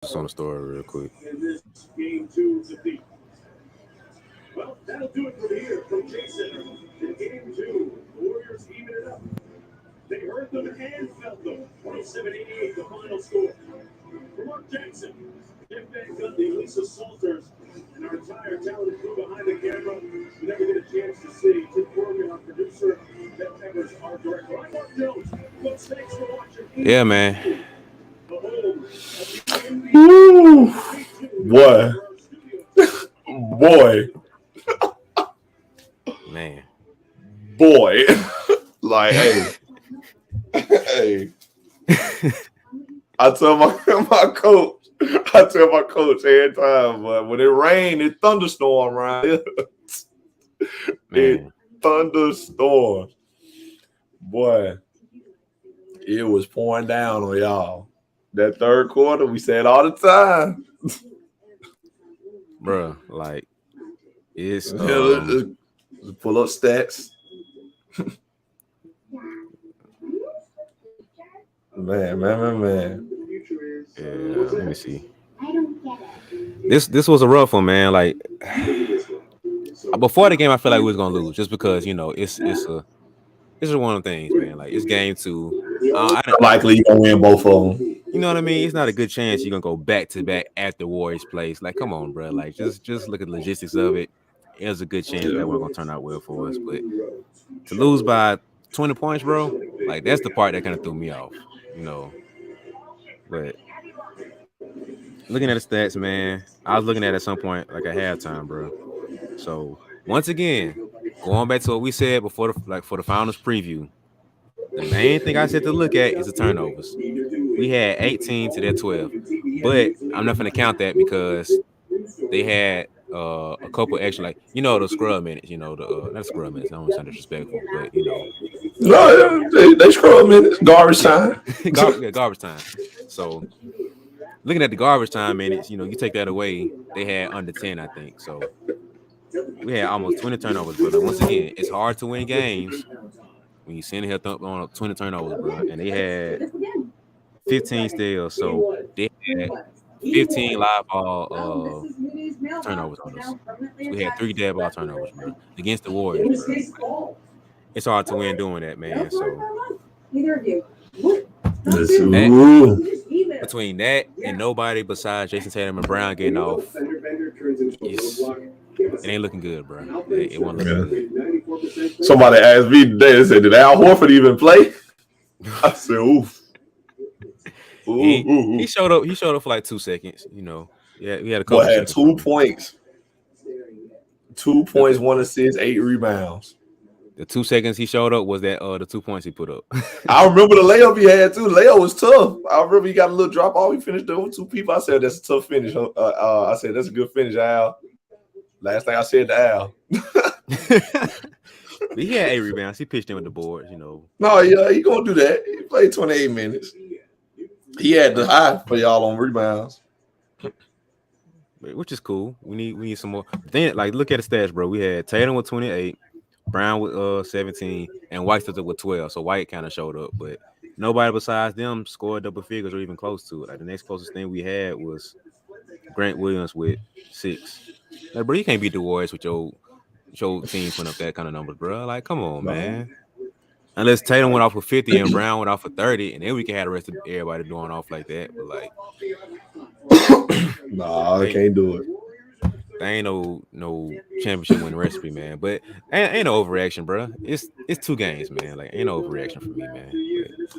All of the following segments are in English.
Just on the story real quick. In this game two defeat. Well, that'll do it from here from Chase Center. In game two, the Warriors even it up. They heard them and felt them. 27-88, the final score. For Mark Jackson, Jeff Van Gundy, Lisa Salters, and our entire talented crew behind the camera, you never get a chance to see Tim Corrigan, our producer, Beth Evers, our director. I'm Mark Jones. Folks, thanks for watching. Yeah, man. The home of the Woo, NBA. boy, boy, Man. boy. Like, hey, hey. I tell my coach, every time, but when it rain, it thunderstorm around here. It Man. thunderstorm. Boy, it was pouring down on y'all. That third quarter, we said all the time. Bruh, like it's Pull up stats. Man. yeah, let me see. This was a rough one, man. Like before the game, I feel like we was gonna lose just because it's one of the things, man. Like it's game two. Likely you're gonna win both of them. You know what I mean? It's not a good chance you're gonna go back to back at the Warriors place. Like, come on, bro. Like just look at the logistics of it. There's a good chance that we're gonna turn out well for us. But to lose by 20 points, bro, like that's the part that kind of threw me off, But looking at the stats, man, I was looking at some point like at halftime, bro. So once again, going back to what we said before for the finals preview, the main thing I said to look at is the turnovers. We had 18 to their 12, but I'm not going to count that because they had a couple extra, like the scrub minutes. Not scrub minutes. I don't want to sound disrespectful, but No, they scrub minutes, garbage time. Garbage time. So looking at the garbage time minutes, you take that away, they had under 10, I think. So we had almost 20 turnovers, but once again, it's hard to win games when you send here on 20 turnovers, bro. And they had 15 steals, so they had 15 live ball turnovers on us. So we had 3 dead ball turnovers, bro, against the Warriors, bro. It's hard to win doing that, man. So between that and nobody besides Jason Tatum and Brown getting off, it ain't looking good, bro. It wasn't looking good. Somebody asked me today, they said, did Al Horford even play? I said, oof. He showed up. He showed up for like 2 seconds. Yeah, we had a couple. Had 2 points, 2 points, 1 assist, 8 rebounds. The 2 seconds he showed up was that the 2 points he put up. I remember the layup he had too. The layup was tough. I remember he got a little drop off. He finished there with 2 people. I said that's a tough finish. I said that's a good finish, Al. Last thing I said to Al. But he had 8 rebounds. He pitched in with the boards. No, yeah, he gonna do that. He played 28 minutes. He had the high for y'all on rebounds, which is cool. We need some more. Then, like, look at the stats, bro. We had Tatum with 28, Brown with 17, and White stood up with 12. So White kind of showed up, but nobody besides them scored double figures or even close to it. Like the next closest thing we had was Grant Williams with 6. Like, bro, you can't beat the Warriors with your team putting up that kind of numbers, bro. Like, come on, man. Unless Tatum went off for 50 and Brown went off for 30, and then we can have the rest of everybody doing off like that. But like, nah, I can't do it. There ain't no championship winning recipe, man. But ain't no overreaction, bro. It's 2 games, man. Like, ain't no overreaction for me, man.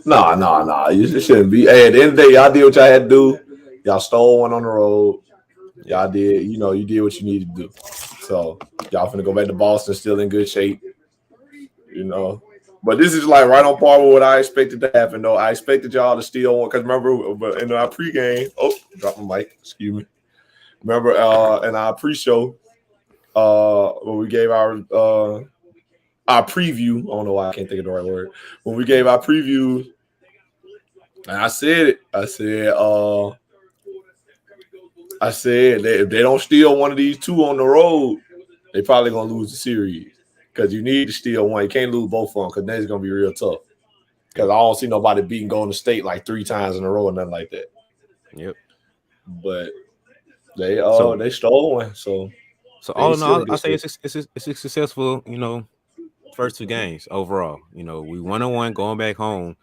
Nah. You shouldn't be. Hey, at the end of the day, y'all did what y'all had to do. Y'all stole one on the road. Y'all did, you did what you needed to do. So y'all finna go back to Boston still in good shape. But this is like right on par with what I expected to happen, though. I expected y'all to steal one because remember in our pregame, drop my mic, excuse me. Remember in our pre-show, when we gave our preview, I don't know why I can't think of the right word. When we gave our preview, and I said it. I said that if they don't steal one of these 2 on the road, they probably gonna lose the series. Because you need to steal one. You can't lose both of them because then it's going to be real tough. Because I don't see nobody beating Golden State like 3 times in a row or nothing like that. Yep. but So they stole one. So they all in still all, a I good say team. it's a successful, first two games overall. We 1-1 going back home.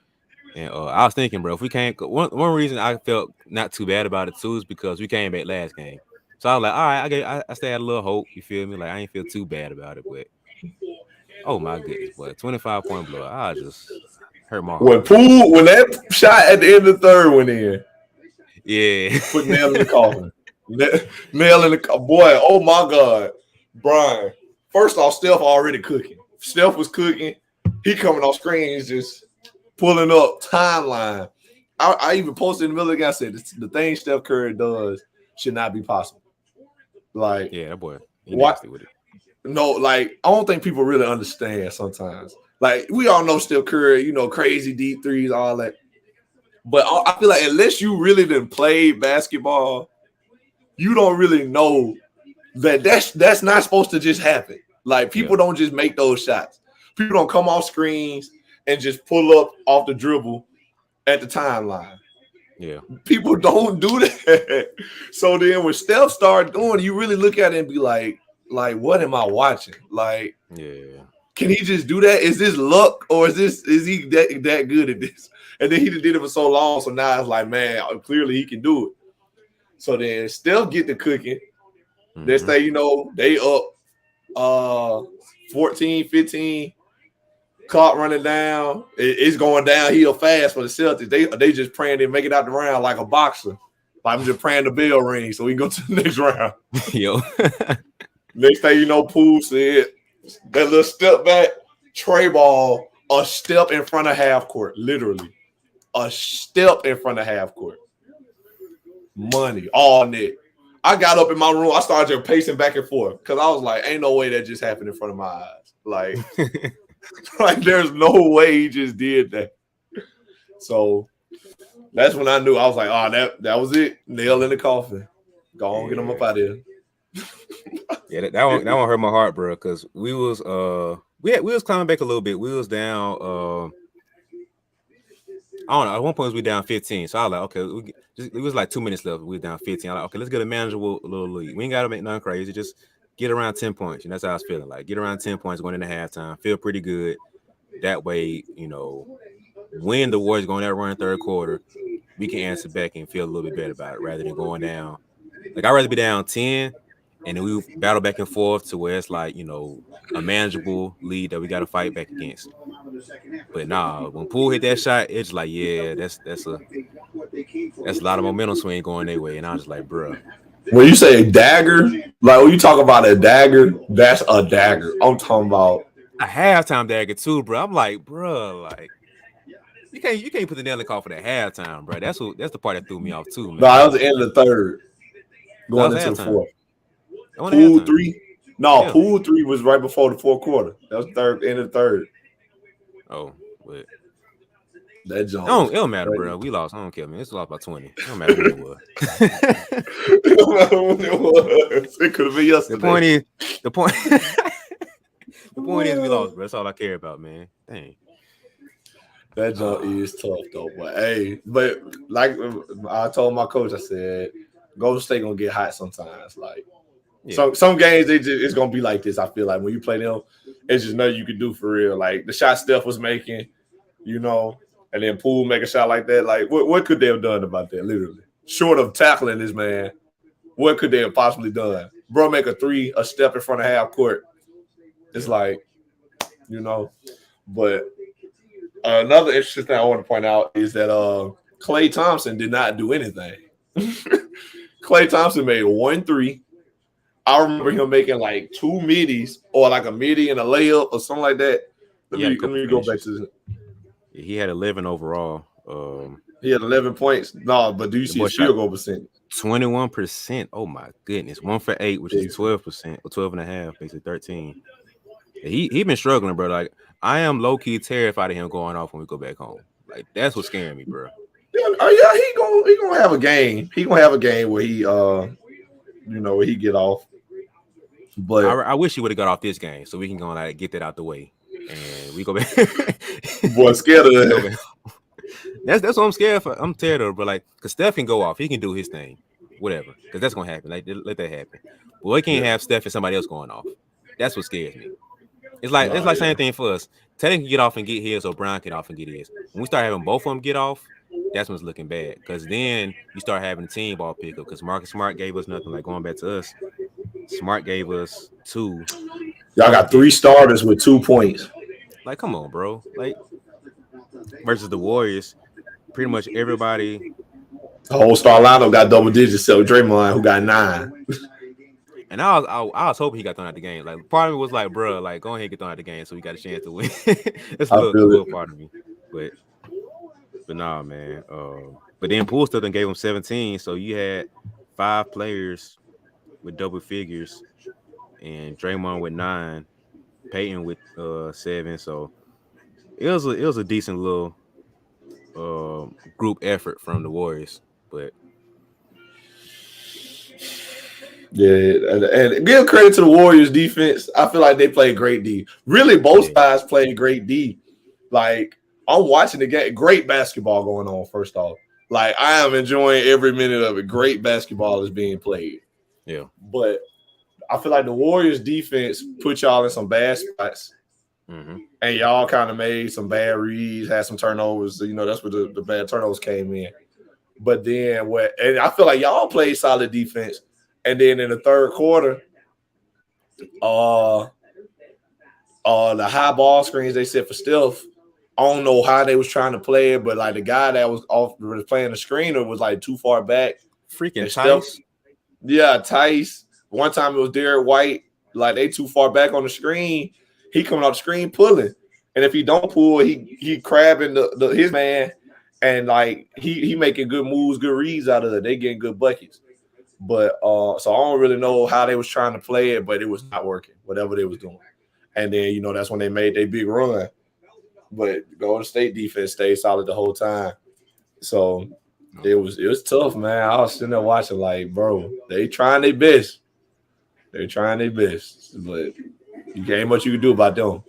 And I was thinking, bro, if we can't, one reason I felt not too bad about it too is because we came back last game. So I was like, all right, I still had a little hope. You feel me? Like I ain't feel too bad about it, but oh my goodness, boy, 25-point blowout. I just hurt my heart. When that shot at the end of the third went in, Yeah. put nail in the coffin. Nail in the boy. Oh my God, Brian. First off, Steph already cooking. Steph was cooking. He coming off screens just pulling up timeline. I even posted in the middle of the game. I said the thing Steph Curry does should not be possible. Like Yeah, that boy, he what? nasty with it. No, like I don't think people really understand sometimes. Like we all know Steph Curry, crazy deep threes, all that. But I feel like unless you really done played basketball, you don't really know that's not supposed to just happen. Like people don't just make those shots. People don't come off screens and just pull up off the dribble at the timeline. Yeah. People don't do that. So then when Steph started doing it, you really look at it and be like, what am I watching? Like, Yeah. can he just do that? Is this luck or is he that good at this? And then he did it for so long, so now it's like, man, clearly he can do it. So then Steph get the cooking. Next thing you know, they up 14, 15, clock running down. It's going downhill fast for the Celtics. They just praying they make it out the round like a boxer. Like I'm just praying the bell ring so we can go to the next round. Yo. Next thing you know, Poole said that little step back, tray ball, a step in front of half court, literally. A step in front of half court. Money, all net. I got up in my room. I started just pacing back and forth because I was like, ain't no way that just happened in front of my eyes. Like, like there's no way he just did that. So that's when I knew. I was like, oh, that was it. Nail in the coffin. Go on, get him up out of here. Yeah, that one hurt my heart, bro. Because we was we was climbing back a little bit. We was down. I don't know. At one point, we down 15. So I was like, okay, it was like 2 minutes left. We were down 15. I was like, okay, let's get a manageable little lead. We ain't got to make nothing crazy. Just get around 10 points. And that's how I was feeling. Like, get around 10 points going into halftime. Feel pretty good. That way, when the Warriors going that run third quarter, we can answer back and feel a little bit better about it rather than going down. Like, I'd rather be down 10 and then we battle back and forth to where it's like, a manageable lead that we got to fight back against. But nah, when Poole hit that shot, it's like, yeah, that's a lot of momentum swing going their way. And I was just like, bro. When you say dagger, like when you talk about a dagger, that's a dagger. I'm talking about a halftime dagger too, bro. I'm like, bro, like you can't put the nail in the coffin at halftime, bro. That's the part that threw me off too, man. No, that was the end of the third, going into the fourth. Poole 3. No, yeah. Poole 3 was right before the fourth quarter. That was third, end of the third. Oh, but that jump. It don't matter, bro. We lost. I don't care, man. It's lost by 20. It don't matter when it was. It don't matter when it was. It could have been yesterday. The point is we lost, bro. That's all I care about, man. Dang. That jump is tough though, but like I told my coach, I said Golden State gonna get hot sometimes. Like some games it's gonna be like this. I feel like when you play them, it's just nothing you can do for real. Like the shot Steph was making, and then Poole make a shot like that. Like what could they have done about that? Literally, short of tackling this man, what could they have possibly done? Bro, make a 3, a step in front of half court. It's like, but. Another interesting thing I want to point out is that Klay Thompson did not do anything. Klay Thompson made 1 3. I remember him making like 2 middies or like a midi and a layup or something like that. Let me go back to this. He had 11 overall. He had 11 points. No, but do you see his field goal percent? 21%. Oh my goodness. 1 for 8, which is 12% or 12.5, basically 13. He been struggling, bro. Like I am low key terrified of him going off when we go back home. Like that's what's scaring me, bro. Yeah, he gonna have a game. He gonna have a game where he where he get off. But I wish he would have got off this game so we can go and get that out the way and we go back. Boy, scared of that. That's what I'm scared for. I'm scared of, bro. Like, cause Steph can go off. He can do his thing. whatever, because that's gonna happen. Like, let that happen. But we can't have Steph and somebody else going off. That's what scares me. It's like same thing for us. Teddy can get off and get his, or Brown can off and get his. When we start having both of them get off, that's when it's looking bad. Because then you start having the team ball pickup. Because Marcus Smart gave us nothing. Like going back to us, Smart gave us 2. Y'all got 3 starters with 2 points. Like, come on, bro. Like versus the Warriors, pretty much everybody. The whole star lineup got double digits. So Draymond, who got 9. And I was hoping he got thrown out the game. Like, part of me was like, bro, like, go ahead and get thrown out the game so we got a chance to win. That's a little part of me. But nah, man. But then Poole still gave him 17. So you had 5 players with double figures, and Draymond with 9, Peyton with 7. So it was a decent little group effort from the Warriors. But yeah, and give credit to the Warriors defense. I feel like they played great D. Really, both sides played great D. Like, I'm watching the game. Great basketball going on, first off. Like, I am enjoying every minute of it. Great basketball is being played. Yeah. But I feel like the Warriors defense put y'all in some bad spots. Mm-hmm. And y'all kind of made some bad reads, had some turnovers. You know, that's where the bad turnovers came in. But then and I feel like y'all played solid defense. And then in the third quarter, the high ball screens they set for Steph, I don't know how they was trying to play it, but like the guy that was playing the screener was like too far back. Freaking Tice. Yeah, Tice. One time it was Derek White. Like, they too far back on the screen. He coming off the screen pulling. And if he don't pull, he crabbing his man. And like he making good moves, good reads out of it. They getting good buckets. But so I don't really know how they was trying to play it, but it was not working, whatever they was doing. And then, you know, that's when they made their big run. But Golden State defense stayed solid the whole time. So it was tough, man. I was sitting there watching like, bro, they trying their best. They're trying their best. But you ain't much you can do about them.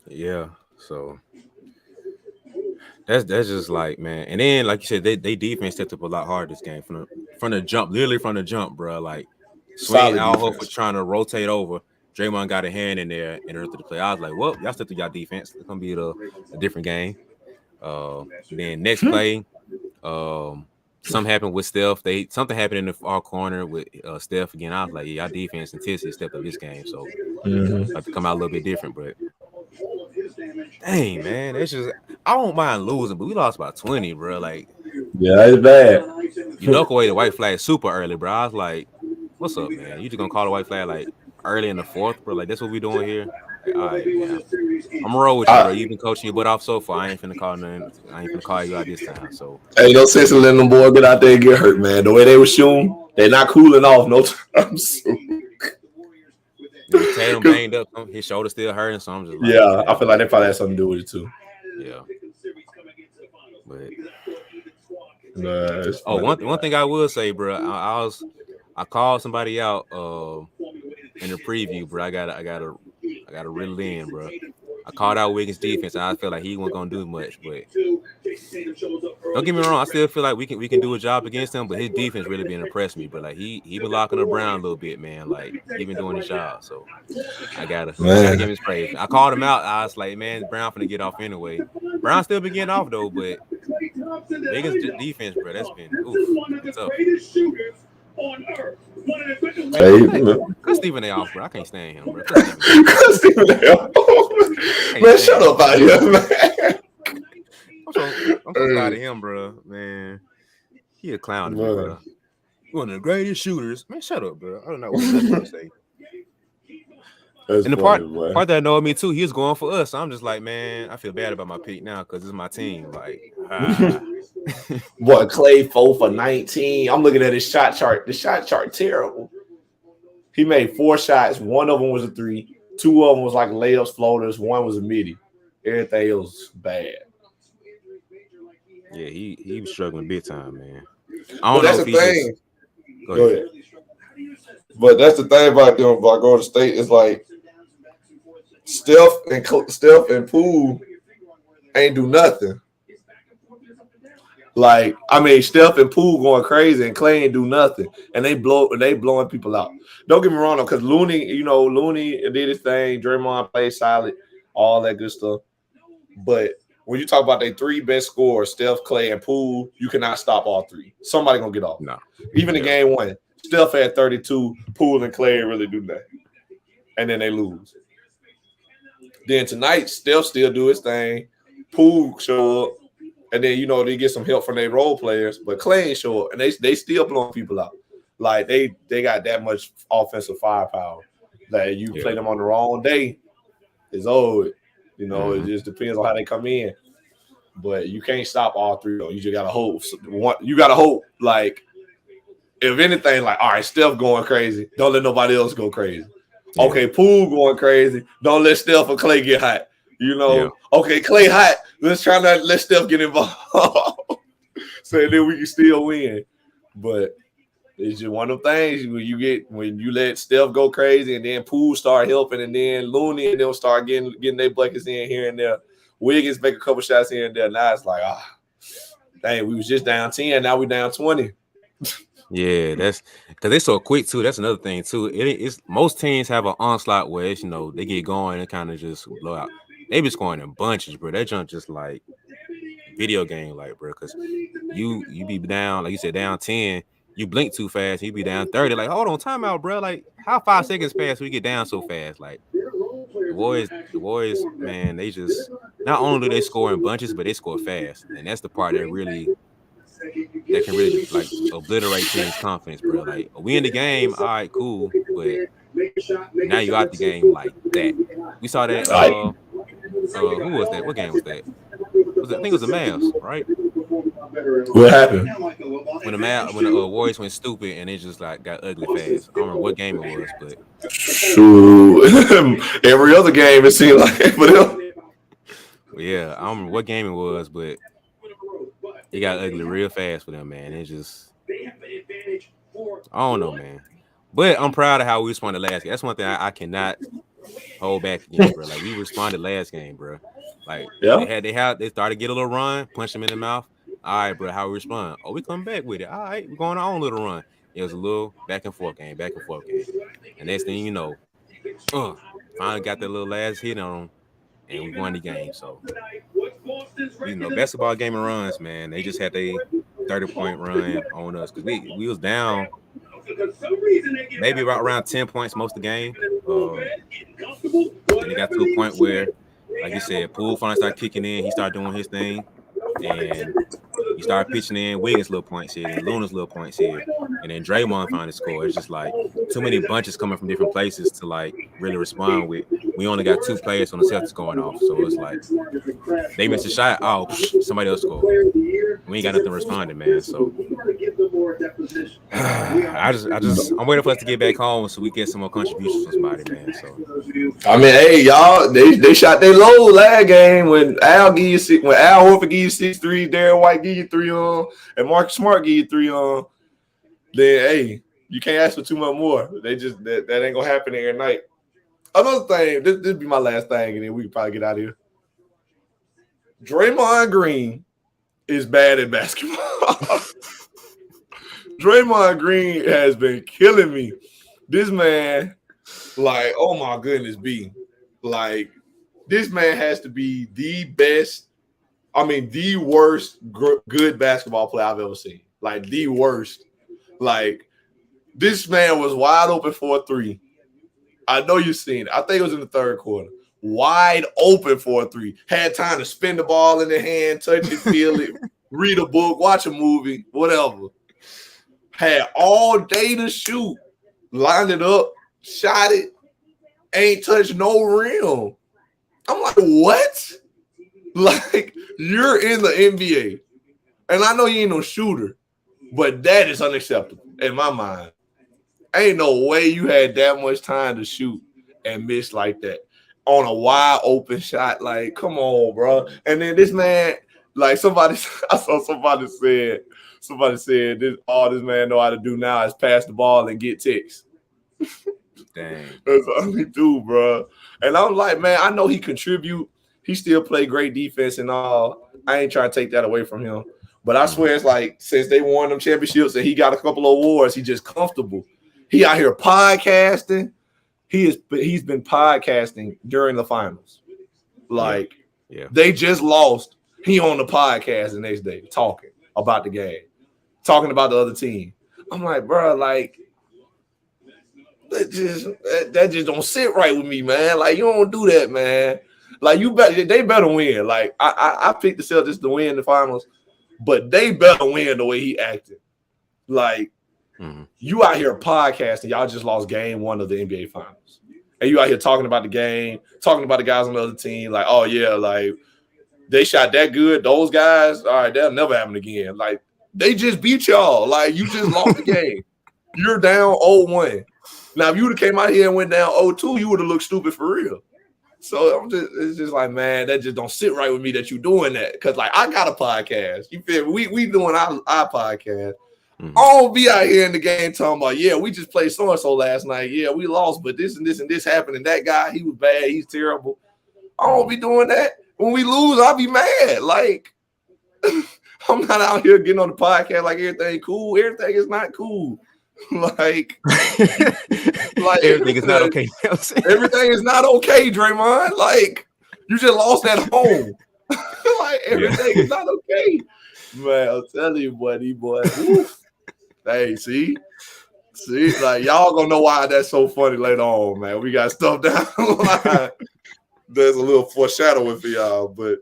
Yeah. So that's just like, man. And then, like you said, they defense stepped up a lot harder this game from the jump, literally from the jump, bro. Like, Swing Al Horford trying to rotate over. Draymond got a hand in there and earth of the play. I was like, well, y'all stepped up y'all defense. It's gonna be a different game. Then next play, something happened with Steph. Something happened in the far corner with Steph again. I was like, yeah, y'all defense intensity stepped up this game, so have to come out a little bit different. But dang, man, it's just, I don't mind losing, but we lost by 20, bro. Like, yeah, it's bad. You knock away the white flag super early, bro. I was like, what's up, man? You just gonna call the white flag like early in the fourth, bro? Like, that's what we doing here? Like, all right, man. I'm gonna roll with you, bro. You've been coaching your butt off so far. I ain't finna call you out this time. So hey, no sense in letting them boys get out there and get hurt, man. The way they were shooting, they're not cooling off no time soon. Tatum banged up, his shoulder still hurting, so I'm just like, yeah, I feel like they probably had something to do with it too. Yeah. But no, one thing I will say, bro, I called somebody out in the preview, bro. I gotta reel it in, bro. I called out Wiggins' defense, and I feel like he wasn't gonna do much. But don't get me wrong, I still feel like we can do a job against him. But his defense really been impressed me. But like he been locking up Brown a little bit, man. Like he been doing his job. So I gotta give him his praise. I called him out. I was like, man, Brown finna get off anyway. Brown still been getting off though, but Wiggins' defense, bro, that's been tough. On earth. Cut Stephen A off, bro. I can't stand him, bro. Cut Stephen A off. Man, shut up out here, man. I'm so tired of him, bro. Man, he a clown to me, bro. One of the greatest shooters. Man, shut up, bro. I don't know what to say. That's and the funny, part that annoyed me too, he was going for us. So I'm just like, man, I feel bad about my pick now because this is my team. Like, Boy, Clay 4 for 19. I'm looking at his shot chart. The shot chart terrible. He made 4 shots. One of them was a 3. 2 of them was like layups, floaters. 1 was a midi. Everything else bad. Yeah, he was struggling big time, man. I don't know that's if the he thing. Just... Go ahead. But that's the thing about them. About Golden State is like Steph and Poole ain't do nothing. Like, I mean, Steph and Poole going crazy, and Clay ain't do nothing, and they blowing people out. Don't get me wrong, though, because Looney did his thing. Draymond played solid, all that good stuff. But when you talk about their three best scorers, Steph, Clay, and Poole, you cannot stop all three. Somebody gonna get off. No. Even in game one, Steph had 32. Poole and Clay ain't really do that, and then they lose. Then tonight, Steph still do his thing. Poole show up. And then, they get some help from their role players, but Clay ain't show up, and they still blowing people out. Like, they got that much offensive firepower that you play them on the wrong day, it's over. It just depends on how they come in. But you can't stop all three, though. You just got to hope. You got to hope, like, if anything, like, all right, Steph going crazy. Don't let nobody else go crazy. Yeah. Okay, Poole going crazy. Don't let Steph or Clay get hot. Okay, Clay hot. Let's try not let Steph get involved. So then we can still win. But it's just one of them things when you let Steph go crazy and then Poole start helping and then Looney and them start getting their buckets in here and there. Wiggins make a couple shots here and there. Now it's like, dang, we was just down 10. Now we down 20. Yeah, that's because they're so quick too. That's another thing too. It's most teams have an onslaught where it's, they get going and kind of just blow out. They be scoring in bunches, bro. That jump just like video game, like, bro. Because you be down, like you said, down 10. You blink too fast, you be down 30. Like, hold on, timeout, bro. Like, how 5 seconds pass we get down so fast? Like, the Warriors, man, they just not only do they score in bunches, but they score fast, and that's the part that can really like obliterate teams' confidence, bro. Like, we in the game, all right, cool, but now you out the game like that. We saw that. Who was that? What game was that? I think it was the Mavs, right? What happened? When the Warriors went stupid and it just like got ugly fast. I don't remember what game it was, but shoot, every other game it seemed like it. Yeah, I don't remember what game it was, but it got ugly real fast for them, man. It just, I don't know, man. But I'm proud of how we responded last game. That's one thing I cannot hold back again, bro. Like, we responded last game, bro. Like, they started to get a little run, punch them in the mouth. All right, bro, how we respond? Oh, we come back with it. All right, we're going our own little run. It was a little back and forth game. And next thing you know, finally got that little last hit on them, and we won the game. So, basketball game and runs, man. They just had a 30-point run on us because we was down maybe around 10 points most of the game. And they got to a point where, like you said, Poole finally started kicking in. He started doing his thing. And he started pitching in Wiggins' little points here and Luna's little points here. And then Draymond finally scored. It's just like too many bunches coming from different places to like really respond with. We only got 2 players on the Celtics going off. So it's like they missed a shot. Oh, somebody else scored. We ain't got nothing responding, man. So I'm waiting for us to get back home so we get some more contributions from somebody, man. So I mean, hey, y'all, they shot their low last game when Al Horford give you 6-3, Darren White give you 3 on, and Marcus Smart give you 3 on. Then hey, you can't ask for too much more. They just that ain't gonna happen every night. Another thing, this be my last thing, and then we can probably get out of here. Draymond Green is bad at basketball. Draymond Green has been killing me. This man, like, oh my goodness, like, this man has to be the worst good basketball player I've ever seen. Like, the worst. Like, this man was wide open for a 3. I know you've seen it. I think it was in the third quarter. Wide open for a 3. Had time to spin the ball in the hand, touch it, feel it, read a book, watch a movie, whatever. Had all day to shoot. Lined it up, shot it, ain't touched no rim. I'm like, what? Like, you're in the NBA. And I know you ain't no shooter, but that is unacceptable in my mind. Ain't no way you had that much time to shoot and miss like that on a wide open shot. Like, come on, bro. And then this man, like I saw somebody said this, all this man know how to do now is pass the ball and get ticks. Dang. That's all he do, bro. And I'm like, man, I know he contribute. He still play great defense and all. I ain't trying to take that away from him. But I swear it's like since they won them championships and he got a couple of awards, he just comfortable. He out here podcasting. He's been podcasting during the finals. Like they just lost. He on the podcast the next day talking about the game, talking about the other team. I'm like, bro, like that just don't sit right with me, man. Like you don't do that, man. Like they better win. Like I picked the Celtics to win the finals. But they better win the way he acted. Like, you out here podcasting, y'all just lost game 1 of the NBA Finals. And you out here talking about the game, talking about the guys on the other team. Like, oh, yeah, like, they shot that good. Those guys, all right, that'll never happen again. Like, they just beat y'all. Like, you just lost the game. You're down 0-1. Now, if you would have came out here and went down 0-2, you would have looked stupid for real. So it's just like, man, that just don't sit right with me that you doing that. Because, like, I got a podcast. You feel me? We doing our podcast. I don't be out here in the game talking about, yeah, we just played so-and-so last night. Yeah, we lost, but this and this and this happened. And that guy, he was bad. He's terrible. I don't be doing that. When we lose, I'll be mad. Like, I'm not out here getting on the podcast like everything cool. Everything is not cool. like everything is not okay. Everything is not okay, Draymond. Like you just lost at home. Like everything is not okay. Man, I'm telling you, boy. Hey, see, like y'all gonna know why that's so funny later on, man. We got stuff down the line. There's a little foreshadowing for y'all, but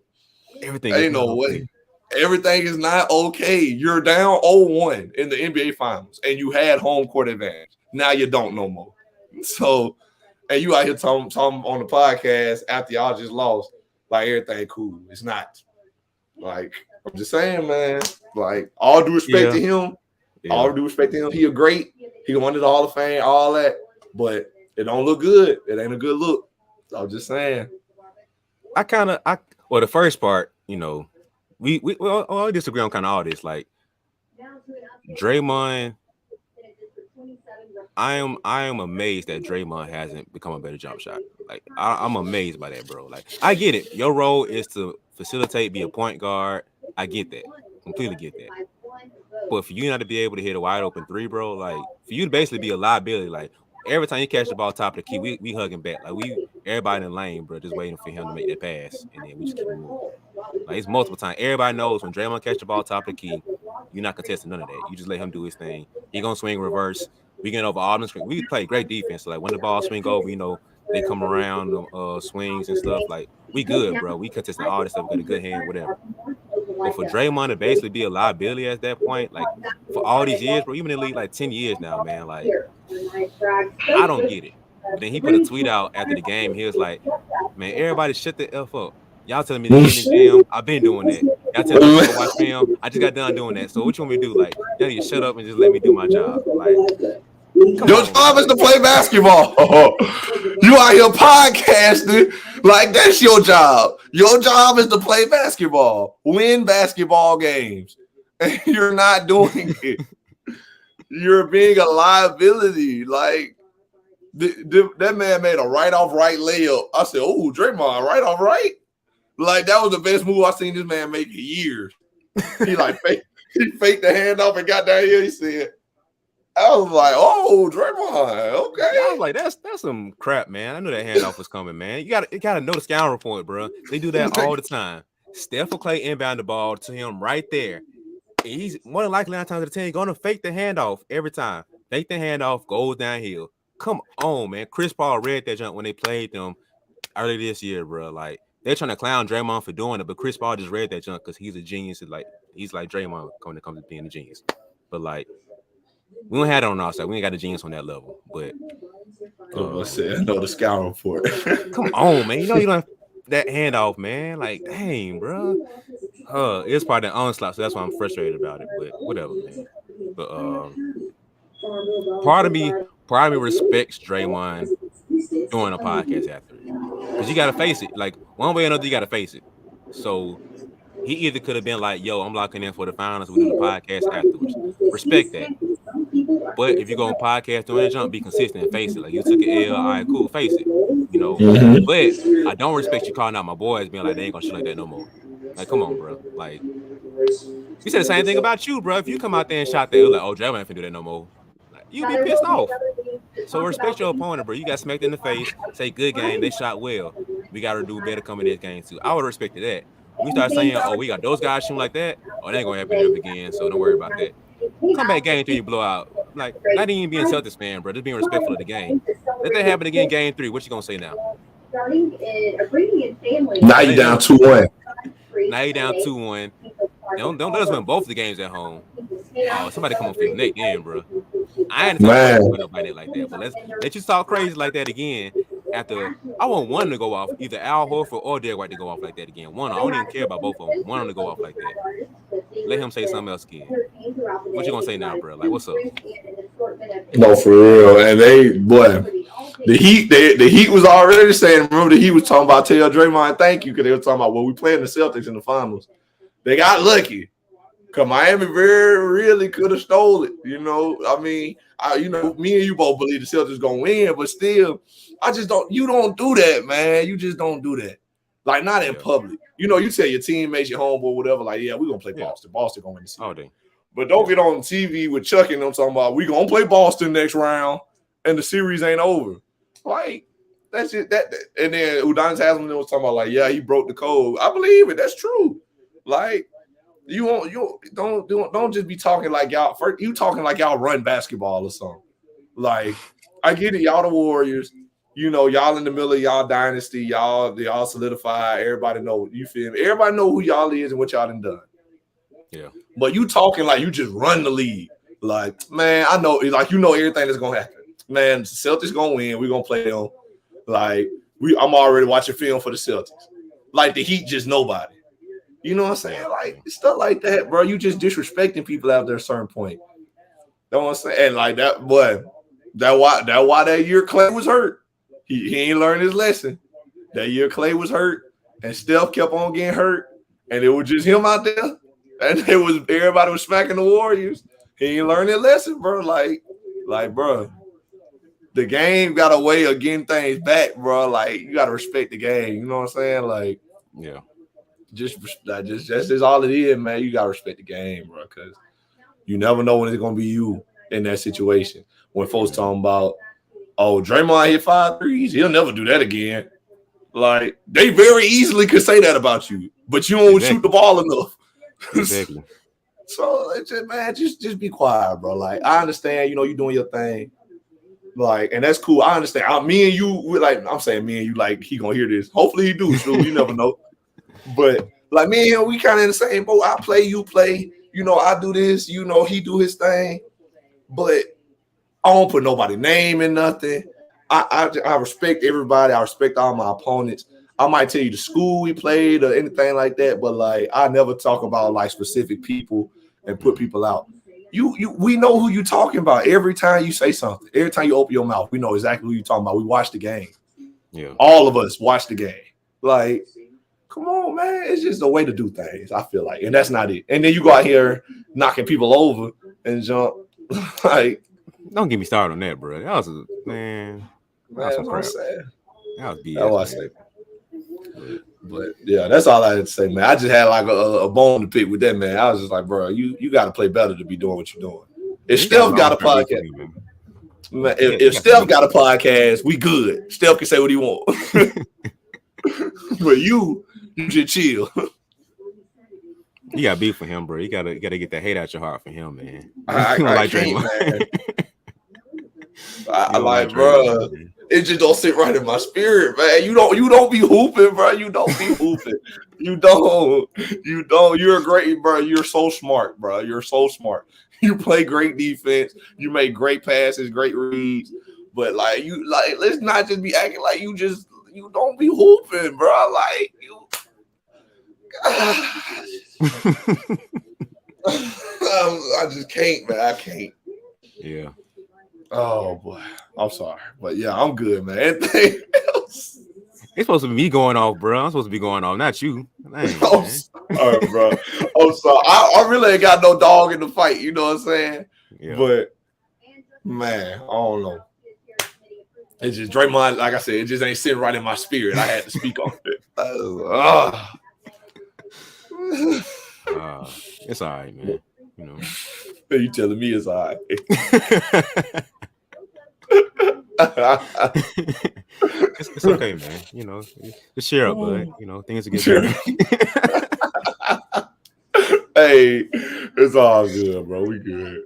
everything ain't no way. Everything is not okay. You're down 0-1 in the NBA Finals, and you had home court advantage. Now you don't no more. So, and you out here talking on the podcast after y'all just lost, like everything cool. It's not. Like, I'm just saying, man. Like, all due respect to him. Yeah. All due respect to him. He a great. He won the Hall of Fame, all that. But it don't look good. It ain't a good look. So I'm just saying. Well, the first part, you know, we all disagree on kind of all this. Like Draymond, I am amazed that Draymond hasn't become a better jump shot. Like I'm amazed by that, bro. Like I get it. Your role is to facilitate, be a point guard. I get that. Completely get that. But for you not to be able to hit a wide open 3, bro, like for you to basically be a liability, like every time you catch the ball top of the key, we hugging back. Like everybody in the lane, bro, just waiting for him to make that pass, and then we just keep moving. Like it's multiple times. Everybody knows when Draymond catch the ball top of the key, you're not contesting none of that. You just let him do his thing. He gonna swing reverse. We get over all them screens. We play great defense. So like when the ball swing over, you know, they come around swings and stuff. Like we good, bro. We contesting all this stuff. We got a good hand, whatever. But for Draymond to basically be a liability at that point, like for all these years, bro, even in the league like 10 years now, man, like I don't get it. But then he put a tweet out after the game. He was like, man, everybody shut the F up. Y'all telling me to get in the gym. I've been doing that. Y'all telling me to watch film. I just got done doing that. So what you want me to do? Like, y'all need to shut up and just let me do my job. Like, your job is to play basketball. You out here podcasting. Like, that's your job. Your job is to play basketball. Win basketball games. And you're not doing it. You're being a liability. Like, that man made a right-off right layup. I said, oh, Draymond, right-off right? Like, that was the best move I've seen this man make in years. He faked the handoff and got down here. He said, I was like, oh, Draymond, okay. I was like, that's some crap, man. I knew that handoff was coming, man. You gotta know the scouting report, bro. They do that all the time. Steph or Clay inbound the ball to him right there. And he's more than likely 9 times out of 10 going to fake the handoff every time. Fake the handoff, goes downhill. Come on, man. Chris Paul read that jump when they played them early this year, bro. Like, they're trying to clown Draymond for doing it, but Chris Paul just read that jump because he's a genius. He's like Draymond when it comes to being a genius. But like, we don't have it on our side. We ain't got a genius on that level. But I know the scouting report. Come on, man. You know you don't have that handoff, man. Like, dang, bro. It's part of the onslaught, so that's why I'm frustrated about it. But whatever, man. But part of me respects Draymond doing a podcast after it. Because you gotta face it. Like, one way or another, you gotta face it. So he either could have been like, yo, I'm locking in for the finals, we do the podcast afterwards. Respect that. But if you go on podcast doing a jump, be consistent and face it. Like, you took an L, all right, cool, face it. You know. Mm-hmm. But I don't respect you calling out my boys being like, they ain't gonna shit like that no more. Like, come on, bro. Like, You said the same thing about you, bro. If you come out there and shot that, you're like, oh, Draymond ain't finna do that no more. Like, you be pissed off. So respect your opponent, bro. You got smacked in the face. Say good game. They shot well. We got to do better coming this game too. I would respect that. We start saying, oh, we got those guys shooting like that. Oh, that ain't gonna happen ever again. So don't worry about that. Come back game 3, you blow out. Like, not even being Celtics fan, bro. Just being respectful of the game. Let that happen again game 3. What you gonna say now? Now you down 2-1. Now you down 2-1. Don't let us win both the games at home. Oh, somebody come on for your neck then, bro. I ain't talking nobody like that, but let you talk crazy like that again. After I want one to go off, either Al Horford or Derrick White to go off like that again. One, I don't even care about both of them. One of them to go off like that. Let him say something else again. What you gonna say now, bro? Like, what's up? No, for real. And the Heat was already saying. Remember, the Heat was talking about tell Draymond thank you because they were talking about we playing the Celtics in the finals. They got lucky. Cause Miami really could have stole it. You know, I mean, me and you both believe the Celtics gonna win, but still, you don't do that, man. You just don't do that. Like, not in public. You know, you tell your teammates, your homeboy, whatever, like, yeah, we're gonna play Boston. Boston gonna win the series. Oh, dang. But don't get on TV with Chuck and them talking about we gonna play Boston next round and the series ain't over. Like, that's it. And then Udonis Haslem was talking about, like, yeah, he broke the code. I believe it. That's true. Like, you don't just be talking like y'all. First, you talking like y'all run basketball or something. Like, I get it, y'all the Warriors. You know, y'all in the middle of y'all dynasty. Y'all solidified. Everybody know. You feel me? Everybody know who y'all is and what y'all done. Yeah. But you talking like you just run the league. Like, man, I know. Like, you know everything that's gonna happen. Man, the Celtics gonna win. We're gonna play them. Like, I'm already watching film for the Celtics. Like, the Heat just nobody. You know what I'm saying? Like, stuff like that, bro. You just disrespecting people after a certain point. Know what I'm saying? And like that, boy, why that year Clay was hurt. He ain't learned his lesson. That year Clay was hurt, and Steph kept on getting hurt, and it was just him out there, and everybody was smacking the Warriors. He ain't learned his lesson, bro. Like, bro, the game got a way of getting things back, bro. Like, you gotta respect the game. You know what I'm saying? Like, yeah. Just that's all it is, man. You gotta respect the game, bro, because you never know when it's gonna be you in that situation. When folks talking about, oh, Draymond hit 5 threes, he'll never do that again. Like, they very easily could say that about you, but you don't shoot the ball enough. Exactly. So it's just, man, just be quiet, bro. Like, I understand, you know, you doing your thing. Like, and that's cool. I understand. Me and you, I'm saying me and you, like, he gonna hear this. Hopefully he do, so you never know. But like me and him, we kind of in the same boat. I play, you play. You know, I do this. You know, he do his thing. But I don't put nobody's name in nothing. I respect everybody. I respect all my opponents. I might tell you the school we played or anything like that, but like I never talk about like specific people and put people out. We know who you talking about every time you say something. Every time you open your mouth, we know exactly who you talking about. We watch the game. Yeah, all of us watch the game. Like, come on, man. It's just a way to do things, I feel like. And that's not it. And then you go out here knocking people over and jump. Like, don't get me started on that, bro. That was man. That's what I'm saying. That was BS. That's what I say. But yeah, that's all I had to say, man. I just had like a bone to pick with that, man. I was just like, bro, you got to play better to be doing what you're doing. If Steph got a podcast, man, if Steph got a podcast, we good. Steph can say what he want. But you just chill. You got beef for him, bro. You gotta get that hate out your heart for him, man. I like Draymond. Man. I like, bro. It just don't sit right in my spirit, man. You don't be hooping, bro. You don't be hooping. You don't. You're a great, bro. You're so smart, bro. You're so smart. You play great defense. You make great passes, great reads. But let's not just be acting like you don't be hooping, bro. Like you. I just can't, man. I can't. Yeah. Oh boy, I'm sorry, but yeah, I'm good, man. Anything else? It's supposed to be me going off, bro. I'm supposed to be going off, not you. I'm sorry, bro. I'm sorry. I really ain't got no dog in the fight. You know what I'm saying? Yeah. But man, I don't know. It's just Draymond. Like I said, it just ain't sitting right in my spirit. I had to speak on it. It's all right, man. You know. You telling me it's all right. It's okay, man. You know, just cheer up, bud. You know, things will get Sure. better. Hey, it's all good, bro. We good.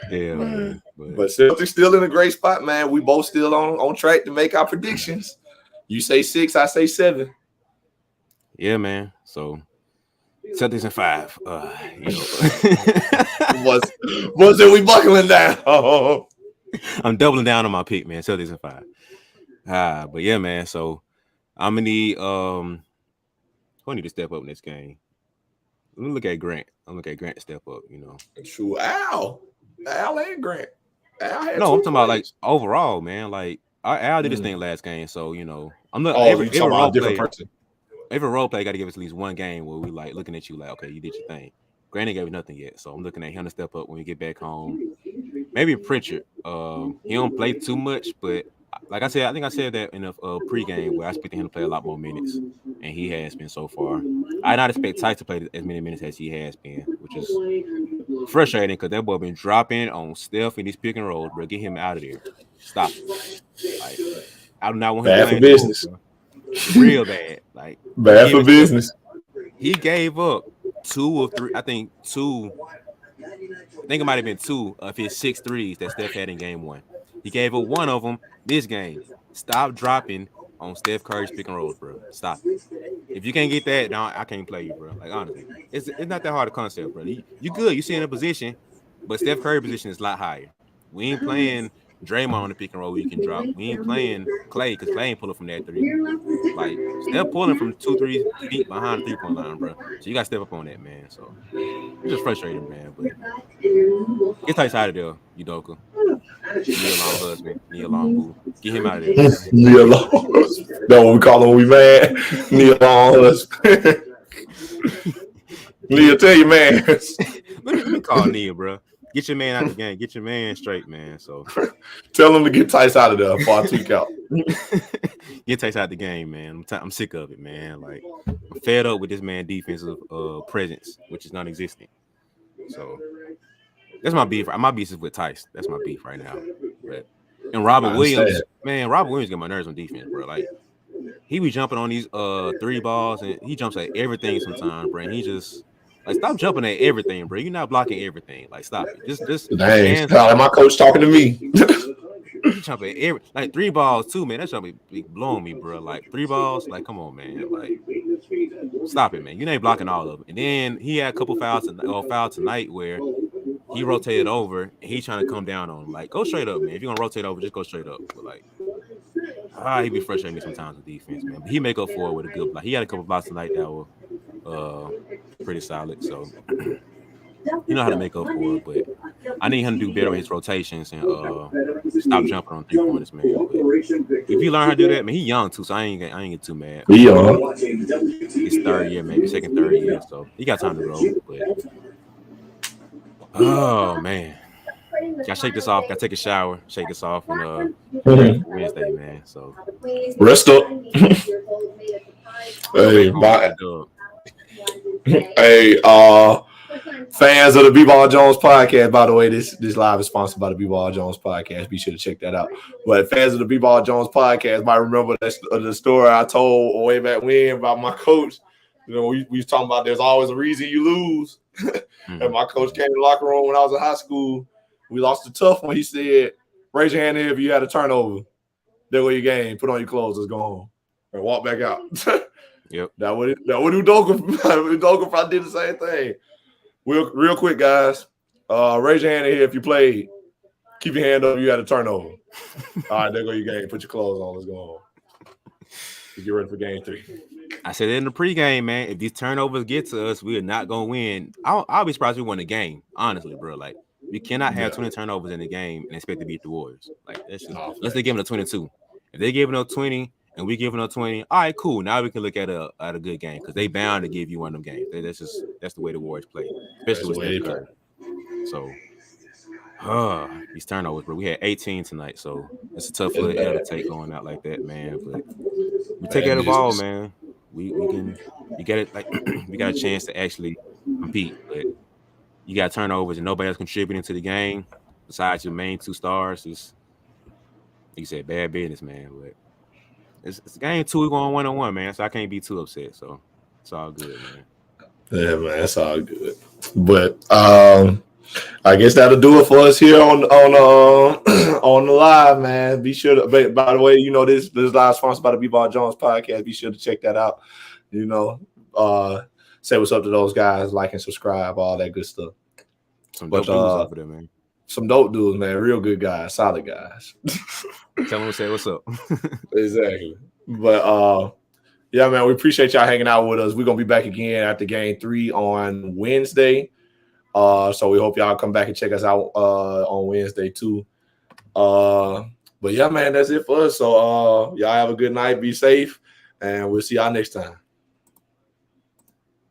Yeah, man. But Celtics still in a great spot, man. We both still on track to make our predictions. You say 6, I say 7. Yeah, man. So Celtics in 5. You know. Was it we buckling down? I'm doubling down on my pick, man. Celtics in 5. But yeah, man. So I'm gonna need who need to step up in this game. Let me look at Grant. I'm look at Grant to step up, you know. True. Al and Grant. Al had No, I'm 2 talking about like plays. overall, man. Like Al did his thing last game, so you know, I'm not Oh, every you talking about role a different player. person. Every role player got to give us at least one game where we like looking at you like, okay, you did your thing. Grant ain't gave us nothing yet, so I'm looking at him to step up when we get back home. Maybe Pritchard. He don't play too much, but like I said, I think I said that in a pregame where I expected him to play a lot more minutes, and he has been so far. I not expect Tice to play as many minutes as he has been, which is frustrating because that boy been dropping on Steph in these pick and rolls, bro. Get him out of there. Stop it. Like, I do not want him Bad for playing business. real bad. Like Bad for business. He gave up 2 or 3. I think 2. I think it might have been 2 of his 6 threes that Steph had in game 1. He gave up 1 of them this game. Stop dropping on Steph Curry's pick and rolls, bro. Stop it. If you can't get that, now I can't play you, bro. Like honestly, it's not that hard a concept, bro. You good. You see in a position, but Steph Curry position is a lot higher. We ain't playing Draymond on the pick and roll where you can drop. We ain't playing Clay because Clay ain't pulling from that 3. Like Steph pulling from 2-3 feet behind the 3-point line, bro. So you got to step up on that, man. So it's just frustrating, man. But get Tice out of there, Udoka. Neil Long husband, Neil Long boo. Get him out of there. Neil Long. That's what we call him when we mad. Neil Long. Neil, tell your man. Let me call Neil, bro. Get your man out the game. Get your man straight, man. So tell him to get Tice out of there before I tweak out. Get Tice out the game, man. I'm sick of it, man. Like I'm fed up with this man defensive presence, which is non-existent. So that's my beef. My beef is with Tice. That's my beef right now. But, and Robert Williams, man, Robert Williams get my nerves on defense, bro. Like he be jumping on these 3 balls and he jumps at everything sometimes, bro. And he just like stop jumping at everything, bro. You're not blocking everything. Like stop it. Just dang. Like my coach talking to me. You jump at every like 3 balls too, man. That jump be blowing me, bro. Like 3 balls, like come on, man. Like stop it, man. You ain't blocking all of them. And then he had a couple fouls tonight where he rotated over and he's trying to come down on him. Like go straight up, man. If you're gonna rotate over, just go straight up. But like he be frustrating me sometimes with defense, man. But he make up for it with a good block. He had a couple blocks tonight that were pretty solid. So you know how to make up for it, but I need him to do better with his rotations and stop jumping on 3-pointers, man. But if you learn how to do that, man, he young too, so I ain't get too mad. He young. His 3rd year, maybe 2nd, 3rd year, so he got time to grow. But oh man, gotta shake this off. Gotta take a shower, shake this off, and Wednesday, man. So rest up. Hey, bye. Hey, fans of the B-Ball Jones podcast, by the way, this live is sponsored by the B-Ball Jones podcast. Be sure to check that out. But fans of the B-Ball Jones podcast might remember the story I told way back when about my coach. You know, we was talking about there's always a reason you lose. And my coach came to the locker room when I was in high school. We lost a tough one. He said, raise your hand if you had a turnover. There go your game. Put on your clothes. Let's go home. And walk back out. Yep. That would Udoka probably did the same thing. Real quick, guys. Raise your hand in here if you played. Keep your hand up if you had a turnover. All right, there go your game. Put your clothes on. Let's go home. Let's get ready for game 3. I said it in the pregame, man. If these turnovers get to us, we are not gonna win. I'll be surprised if we win the game, honestly, bro. Like we cannot have 20 turnovers in the game and expect to beat the Warriors. Like that's just, unless they give them a 22. If they give them 20 and we give them 20, all right, cool. Now we can look at a good game because they bound to give you one of them games. That's the way the Warriors play, especially with Steph Curry. So, these turnovers, bro. We had 18 tonight, so it's a tough little L to take going out like that, man. But we take care of the ball, man. We can. You get it. Like we got a chance to actually compete. But you got turnovers and nobody else contributing to the game besides your main 2 stars. It's, like you said, bad business, man. But it's game 2. We're going 1-on-1, man. So I can't be too upset. So it's all good, man. Yeah, man, it's all good. But I guess that'll do it for us here on on the live, man. Be sure to. By the way, you know this live sponsored by the B-Ball Jones podcast. Be sure to check that out. You know, say what's up to those guys, like and subscribe, all that good stuff. Some dope dudes over there, man. Some dope dudes, man. Real good guys, solid guys. Tell them to say what's up. Exactly. But yeah, man, we appreciate y'all hanging out with us. We're gonna be back again after game 3 on Wednesday. So we hope y'all come back and check us out on Wednesday too. But yeah, man, that's it for us. So y'all have a good night, be safe, and we'll see y'all next time.